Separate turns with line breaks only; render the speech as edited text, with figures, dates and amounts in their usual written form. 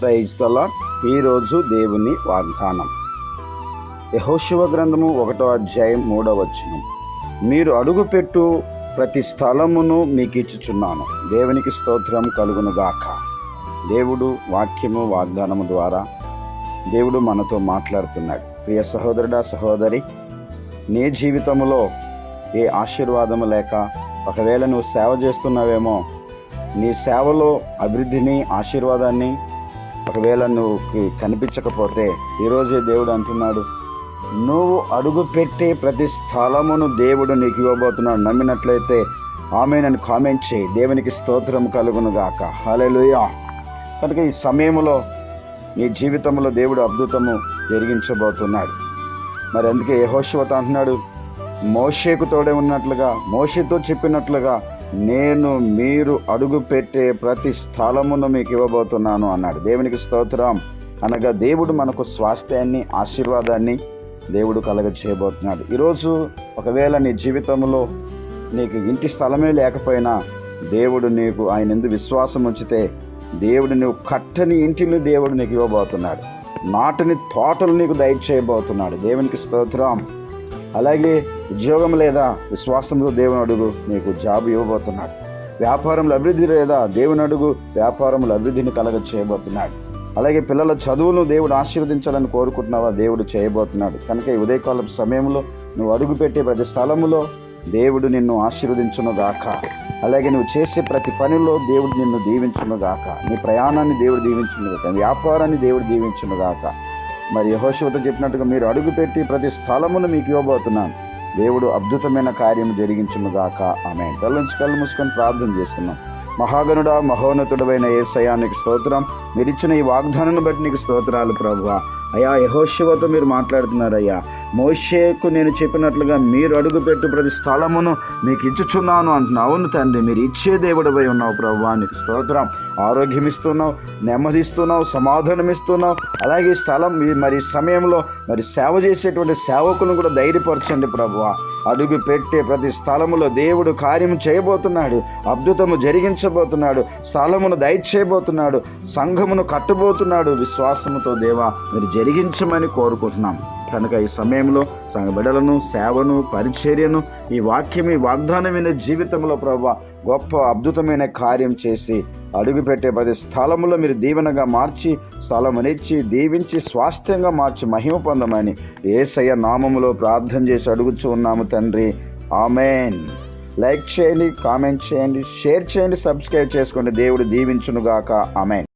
Praise the lord. ఈరోజు దేవుని వాగ్దానం యెహోషువ గ్రంథము 1వ అధ్యాయం 3వ వచనం. మీరు అడుగుపెట్టు ప్రతి స్థలమును మీకు ఇచ్చుచున్నాను. దేవునికి స్తోత్రం కలుగును గాక. దేవుడు వాక్యము వాగ్దానము ద్వారా దేవుడు మనతో మాట్లాడుతున్నాడు. ప్రియ సహోదరుడా, సహోదరి, నీ జీవితంలో ఏ ఆశీర్వాదము లేక ఒకవేళ నువ్వు సేవ చేస్తున్నావేమో, నీ సేవలో అభివృద్ధిని, ఆశీర్వాదాన్ని ఒకవేళ నువ్వు కనిపించకపోతే ఈరోజే దేవుడు అంటున్నాడు, నువ్వు అడుగుపెట్టే ప్రతి స్థలమును దేవుడు నీకు ఇవ్వబోతున్నాడు. నమ్మినట్లయితే ఆమేన్ కామెంట్ చేయి. దేవునికి స్తోత్రం కలుగును గాక. హల్లెలూయా. కనుక ఈ సమయంలో నీ జీవితంలో దేవుడు అద్భుతము జరిగించబోతున్నాడు. మరి అందుకే యెహోషువతో అంటున్నాడు, మోషేకు తోడే ఉన్నట్లుగా, మోషేతో చెప్పినట్లుగా నేను మీరు అడుగు పెట్టే ప్రతి స్థలమును మీకు ఇవ్వబోతున్నాను అన్నాడు. దేవునికి స్తోత్రం. అనగా దేవుడు మనకు స్వాస్థ్యాన్ని, ఆశీర్వాదాన్ని దేవుడు కలగ చేయబోతున్నాడు. ఈరోజు ఒకవేళ నీ జీవితంలో నీకు ఇంటి స్థలమే లేకపోయినా దేవుడు నీకు ఆయన యందు విశ్వాసం ఉంచితే దేవుడు నువ్వు కట్టని ఇంటిని దేవుడు నీకు ఇవ్వబోతున్నాడు. నాటిని తోటలు నీకు దయచేయబోతున్నాడు. దేవునికి స్తోత్రం. అలాగే ఉద్యోగం లేదా, విశ్వాసంతో దేవుని అడుగు, నీకు జాబ్ ఇవ్వబోతున్నాడు. వ్యాపారంలో అభివృద్ధి లేదా, దేవుని అడుగు, వ్యాపారంలో అభివృద్ధిని కలగ చేయబోతున్నాడు. అలాగే పిల్లల చదువును దేవుడు ఆశీర్వదించాలని కోరుకుంటున్నావా, దేవుడు చేయబోతున్నాడు. కనుక ఈ ఉదయకాలపు సమయంలో నువ్వు అడుగు పెట్టే ప్రతి స్థలములో దేవుడు నిన్ను ఆశీర్వదించును గాక. అలాగే నువ్వు చేసే ప్రతి పనిలో దేవుడు నిన్ను దీవించును గాక. నీ ప్రయాణాన్ని దేవుడు దీవించును గాక. వ్యాపారాన్ని దేవుడు దీవించును గాక. మరి యెహోషువతో చెప్పినట్టుగా మీరు అడుగుపెట్టి ప్రతి స్థలమును మీకు ఇవ్వబోతున్నాను. దేవుడు అద్భుతమైన కార్యం జరిగించును గాక. ఆమేన్. కళ్ళు మూసుకొని ప్రార్థన చేస్తున్నాం. మహాగణుడా, మహోన్నతుడైన యేసయ్యా, నీకు స్తోత్రం. మీరు ఇచ్చిన ఈ వాగ్దానాన్ని బట్టి నీకు స్తోత్రాలు ప్రభువా. అయ్యా, యెహోషువతో మీరు మాట్లాడుతున్నారయ్యా. మోషేకు నేను చెప్పినట్లుగా మీరు అడుగుపెట్టు ప్రతి స్థలమును మీకు ఇచ్చుచున్నాను అంటున్నావు. అవును తండ్రి, మీరు ఇచ్చే దేవుడిపై ఉన్నావు ప్రభువా. నీకు స్తోత్రం. ఆరోగ్యం ఇస్తున్నావు, నెమ్మదిస్తున్నావు, సమాధానం ఇస్తున్నావు. అలాగే స్థలం మరి సమయంలో మరి సేవ చేసేటువంటి సేవకులను కూడా ధైర్యపరచండి ప్రభువా. అడుగు పెట్టే ప్రతి స్థలములో దేవుడు కార్యము చేయబోతున్నాడు, అద్భుతము జరిగించబోతున్నాడు, స్థలమును దయచేయబోతున్నాడు, సంఘమును కట్టబోతున్నాడు. విశ్వాసముతో దేవా మీరు జరిగించమని కోరుకుంటున్నాం. కనుక ఈ సమయంలో సంఘ బిడ్డలను, సేవను, పరిచర్యను, ఈ వాక్యం, ఈ వాగ్దానమైన జీవితంలో ప్రభువా గొప్ప అద్భుతమైన కార్యం చేసి అడుగుపెట్టే ప్రతి స్థలములో మీరు దీవెనగా మార్చి, స్థలమునిచ్చి, దీవించి, స్వాస్థ్యంగా మార్చి మహిమ పొందమని యేసయ్య నామములో ప్రార్థన చేసి అడుగుచూ ఉన్నాము తండ్రి. ఆమేన్. లైక్ చేయండి, కామెంట్ చేయండి, షేర్ చేయండి, సబ్స్క్రైబ్ చేసుకోండి. దేవుడు దీవించునుగాక. ఆమేన్.